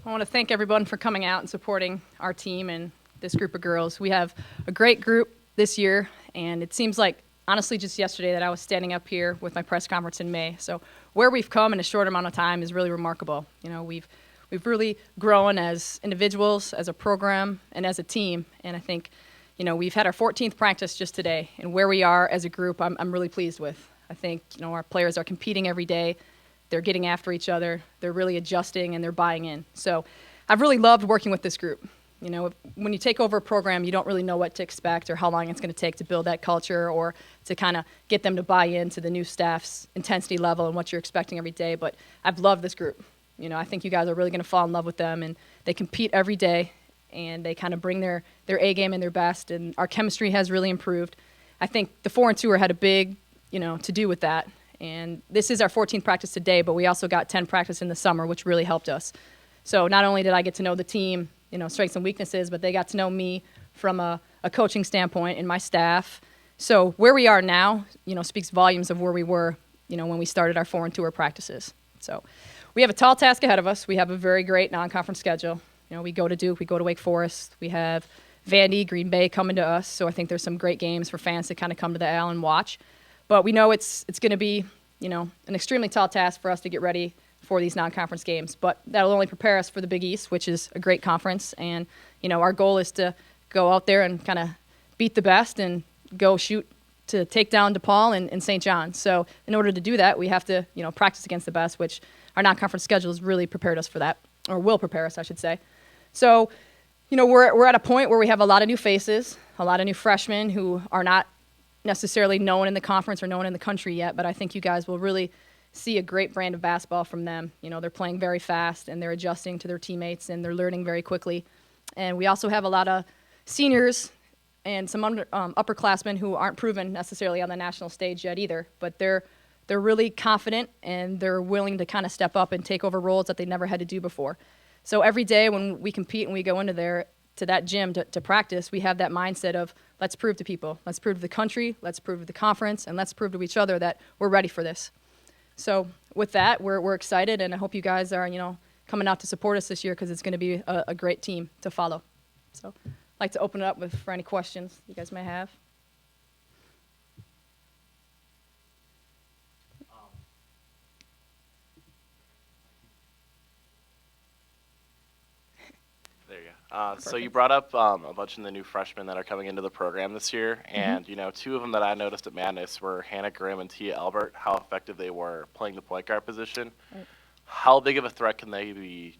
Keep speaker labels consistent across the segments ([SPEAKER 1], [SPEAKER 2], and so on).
[SPEAKER 1] I want to thank everyone for coming out and supporting our team and this group of girls. We have a great group this year, and it seems like, honestly, just yesterday that I was standing up here with my press conference in May. So where we've come in a short amount of time is really remarkable. We've really grown as individuals, as a program, and as a team. And I think, we've had our 14th practice just today, and where we are as a group, I'm really pleased with. I think, our players are competing every day. They're getting after each other. They're really adjusting, and they're buying in. So I've really loved working with this group. When you take over a program, you don't really know what to expect or how long it's going to take to build that culture or to kind of get them to buy into the new staff's intensity level and what you're expecting every day. But I've loved this group. I think you guys are really going to fall in love with them, and they compete every day, and they kind of bring their A game and their best, and our chemistry has really improved. I think the 4 and 2 had a big, to do with that. And this is our 14th practice today, but we also got 10 practice in the summer, which really helped us. So not only did I get to know the team, strengths and weaknesses, but they got to know me from a coaching standpoint and my staff. So where we are now, speaks volumes of where we were, when we started our 4 and 2 practices. So we have a tall task ahead of us. We have a very great non-conference schedule. We go to Duke, we go to Wake Forest, we have Vandy, Green Bay coming to us. So I think there's some great games for fans to kind of come to the Al and watch. But we know it's going to be, an extremely tall task for us to get ready for these non-conference games. But that'll only prepare us for the Big East, which is a great conference. And, our goal is to go out there and kind of beat the best and go shoot to take down DePaul and St. John's. So in order to do that, we have to, practice against the best, which our non-conference schedule has really prepared us for that, or will prepare us, I should say. So, we're at a point where we have a lot of new faces, a lot of new freshmen who are not necessarily known in the conference or known in the country yet, but I think you guys will really see a great brand of basketball from them. They're playing very fast, and they're adjusting to their teammates, and they're learning very quickly. And we also have a lot of seniors and some upperclassmen who aren't proven necessarily on the national stage yet either, but they're really confident, and they're willing to kind of step up and take over roles that they never had to do before. So every day when we compete and we go into that gym to practice, we have that mindset of let's prove to people, let's prove to the country, let's prove to the conference, and let's prove to each other that we're ready for this. So with that, we're excited, and I hope you guys are, coming out to support us this year because it's going to be a great team to follow. So I'd like to open it up for any questions you guys may have.
[SPEAKER 2] There you go. So you brought up a bunch of the new freshmen that are coming into the program this year, and 2 of them that I noticed at Madness were Hannah Grimm and Tia Albert, how effective they were playing the point guard position. Right. How big of a threat can they be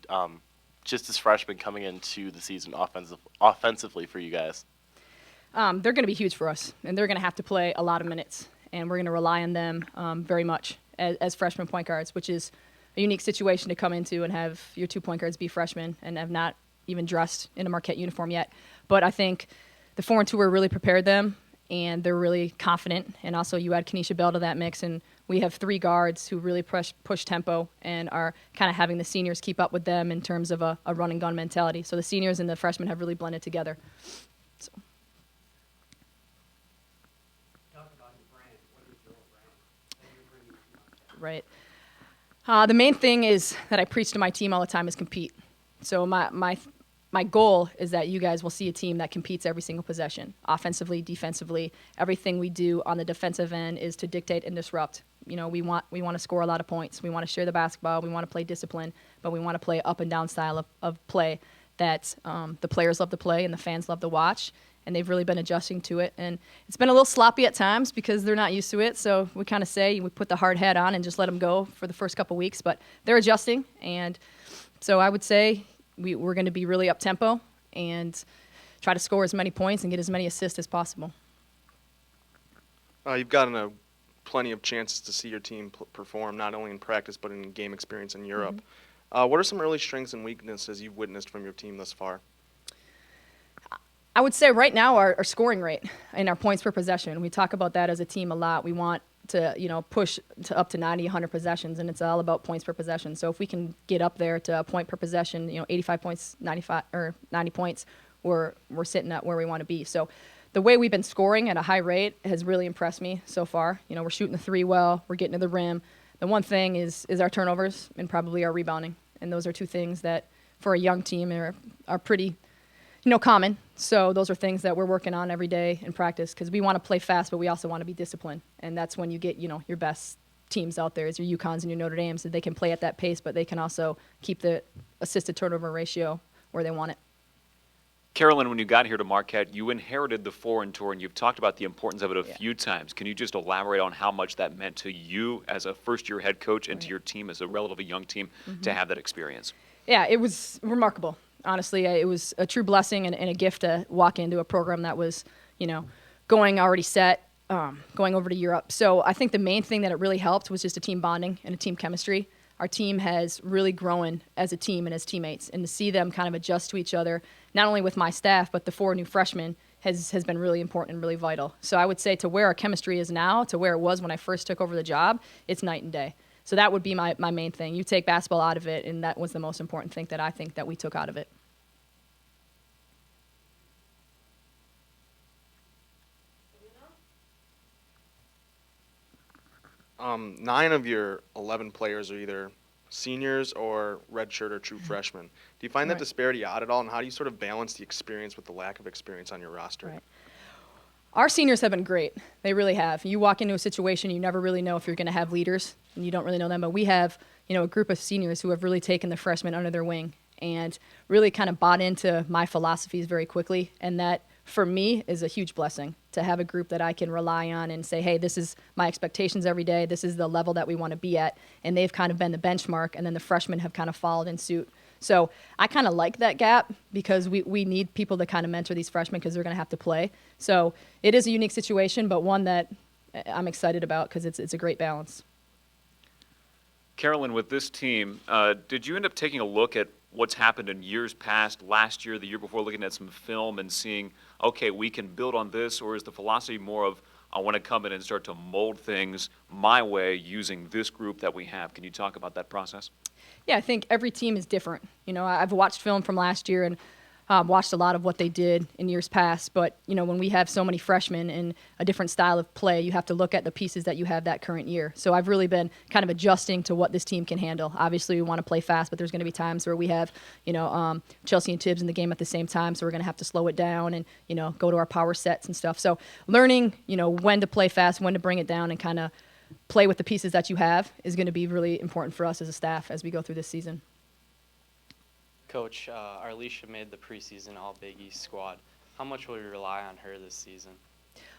[SPEAKER 2] just as freshmen coming into the season offensively for you guys?
[SPEAKER 1] They're going to be huge for us, and they're going to have to play a lot of minutes, and we're going to rely on them very much as freshman point guards, which is a unique situation to come into and have your 2 point guards be freshmen and have not even dressed in a Marquette uniform yet. But I think the 4 and 2 really prepared them, and they're really confident. And also you add Kenesha Bell to that mix, and we have 3 guards who really push tempo and are kind of having the seniors keep up with them in terms of a run and gun mentality. So the seniors and the freshmen have really blended together. So.
[SPEAKER 3] Talk about your brand. What is your brand that you're bringing to Marquette?
[SPEAKER 1] Right. The main thing is that I preach to my team all the time is compete. So my goal is that you guys will see a team that competes every single possession, offensively, defensively. Everything we do on the defensive end is to dictate and disrupt. We want to score a lot of points. We want to share the basketball. We want to play discipline, but we want to play up and down style of play that the players love to play and the fans love to watch. And they've really been adjusting to it. And it's been a little sloppy at times because they're not used to it. So we kind of say we put the hard hat on and just let them go for the first couple weeks. But they're adjusting. And so I would say we're going to be really up-tempo and try to score as many points and get as many assists as possible.
[SPEAKER 4] You've gotten plenty of chances to see your team perform, not only in practice but in game experience in Europe. What are some early strengths and weaknesses you've witnessed from your team thus far?
[SPEAKER 1] I would say right now our scoring rate and our points per possession. We talk about that as a team a lot. We want to push to up to 90, 100 possessions, and it's all about points per possession. So if we can get up there to a point per possession, 85 points, 95 or 90 points, we're sitting at where we want to be. So the way we've been scoring at a high rate has really impressed me so far. We're shooting the 3 well, we're getting to the rim. The one thing is our turnovers and probably our rebounding, and those are 2 things that for a young team are pretty, common. So those are things that we're working on every day in practice because we want to play fast, but we also want to be disciplined. And that's when you get, your best teams out there is your UConns and your Notre Dames. So they can play at that pace, but they can also keep the assisted turnover ratio where they want it.
[SPEAKER 5] Carolyn, when you got here to Marquette, you inherited the foreign tour, and you've talked about the importance of it a
[SPEAKER 1] Yeah.
[SPEAKER 5] few times. Can you just elaborate on how much that meant to you as a first-year head coach and to
[SPEAKER 1] Right.
[SPEAKER 5] your team as a relatively young team to have that experience?
[SPEAKER 1] Yeah, it was remarkable. Honestly, it was a true blessing and a gift to walk into a program that was, going already set, going over to Europe. So I think the main thing that it really helped was just a team bonding and a team chemistry. Our team has really grown as a team and as teammates, and to see them kind of adjust to each other, not only with my staff, but the 4 new freshmen has been really important and really vital. So I would say to where our chemistry is now to where it was when I first took over the job, it's night and day. So that would be my main thing. You take basketball out of it, and that was the most important thing that I think that we took out of it.
[SPEAKER 4] Nine of your 11 players are either seniors or redshirt or true freshmen. Do you find that
[SPEAKER 1] Right.
[SPEAKER 4] disparity odd at all, and how do you sort of balance the experience with the lack of experience on your roster?
[SPEAKER 1] Right. Our seniors have been great. They really have. You walk into a situation, you never really know if you're going to have leaders, and you don't really know them. But we have, a group of seniors who have really taken the freshmen under their wing and really kind of bought into my philosophies very quickly. And that, for me, is a huge blessing to have a group that I can rely on and say, hey, this is my expectations every day. This is the level that we want to be at. And they've kind of been the benchmark, and then the freshmen have kind of followed in suit. So I kind of like that gap because we need people to kind of mentor these freshmen because they're going to have to play. So it is a unique situation, but one that I'm excited about because it's a great balance.
[SPEAKER 5] Carolyn, with this team, did you end up taking a look at what's happened in years past, last year, the year before, looking at some film and seeing, okay, we can build on this, or is the philosophy more of, I want to come in and start to mold things my way using this group that we have? Can you talk about that process?
[SPEAKER 1] Yeah, I think every team is different. I've watched film from last year and watched a lot of what they did in years past. But, when we have so many freshmen and a different style of play, you have to look at the pieces that you have that current year. So I've really been kind of adjusting to what this team can handle. Obviously, we want to play fast, but there's going to be times where we have, Chelsea and Tibbs in the game at the same time. So we're going to have to slow it down and, go to our power sets and stuff. So learning, when to play fast, when to bring it down and kind of play with the pieces that you have is going to be really important for us as a staff as we go through this season.
[SPEAKER 6] Coach, Arlisha made the preseason All Big East squad. How much will you rely on her this season?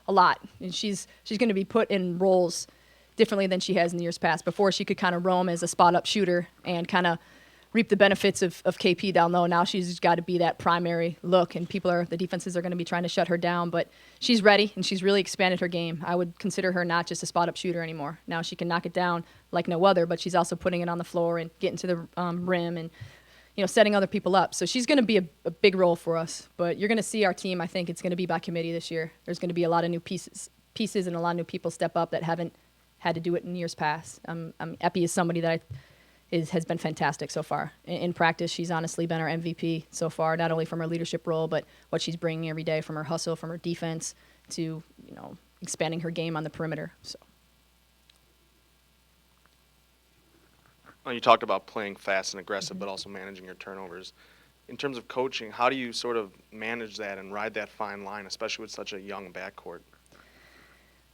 [SPEAKER 1] A lot. And she's going to be put in roles differently than she has in the years past. Before, she could kind of roam as a spot-up shooter and kind of reap the benefits of KP down low. Now she's got to be that primary look, and the defenses are going to be trying to shut her down. But she's ready, and she's really expanded her game. I would consider her not just a spot-up shooter anymore. Now she can knock it down like no other, but she's also putting it on the floor and getting to the rim and setting other people up. So she's going to be a big role for us. But you're going to see our team, I think it's going to be by committee this year. There's going to be a lot of new pieces and a lot of new people step up that haven't had to do it in years past. Epi is somebody that has been fantastic so far. In practice, she's honestly been our MVP so far, not only from her leadership role, but what she's bringing every day from her hustle, from her defense to, expanding her game on the perimeter. So.
[SPEAKER 4] You talked about playing fast and aggressive, but also managing your turnovers. In terms of coaching, how do you sort of manage that and ride that fine line, especially with such a young backcourt?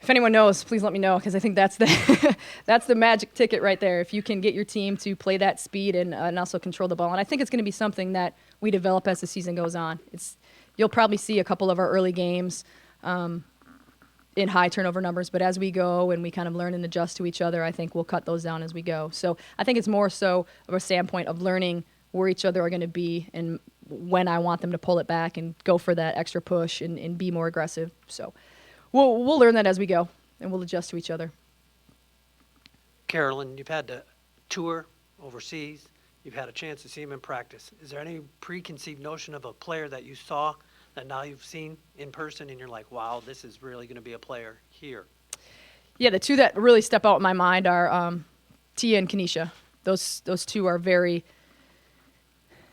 [SPEAKER 1] If anyone knows, please let me know, because I think that's the that's the magic ticket right there. If you can get your team to play that speed and also control the ball, and I think it's going to be something that we develop as the season goes on. You'll probably see a couple of our early games in high turnover numbers, but as we go and we kind of learn and adjust to each other, I think we'll cut those down as we go. So I think it's more so of a standpoint of learning where each other are going to be and when I want them to pull it back and go for that extra push and be more aggressive. So we'll learn that as we go, and we'll adjust to each other.
[SPEAKER 3] Carolyn, you've had to tour overseas. You've had a chance to see him in practice. Is there any preconceived notion of a player that you saw that now you've seen in person and you're like, wow, this is really going to be a player here?
[SPEAKER 1] Yeah, the two that really step out in my mind are Tia and Kenesha. Those two are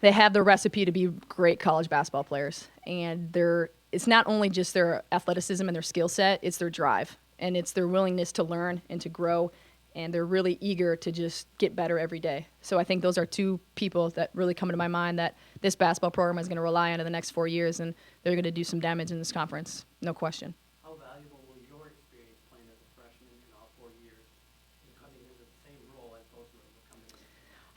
[SPEAKER 1] they have the recipe to be great college basketball players. And it's not only just their athleticism and their skill set, it's their drive. And it's their willingness to learn and to grow and they're really eager to just get better every day. So I think those are two people that really come into my mind that this basketball program is going to rely on in the next 4 years, and they're going to do some damage in this conference, no question.
[SPEAKER 3] How valuable will your experience playing as a freshman in all 4 years and coming into the same role as those who are coming in?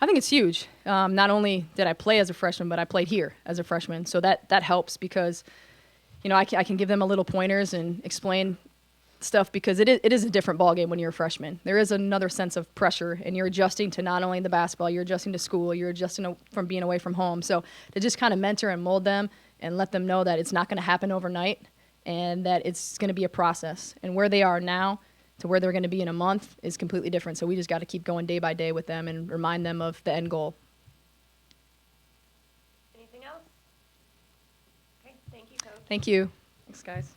[SPEAKER 1] I think it's huge. Not only did I play as a freshman, but I played here as a freshman. So that helps because, I can give them a little pointers and explain stuff because it is a different ballgame when you're a freshman. There is another sense of pressure, and you're adjusting to not only the basketball, you're adjusting to school, you're adjusting from being away from home. So to just kind of mentor and mold them and let them know that it's not going to happen overnight and that it's going to be a process. And where they are now to where they're going to be in a month is completely different. So we just got to keep going day by day with them and remind them of the end goal.
[SPEAKER 7] Anything else? Okay, thank you, Coach.
[SPEAKER 1] Thank you. Thanks, guys.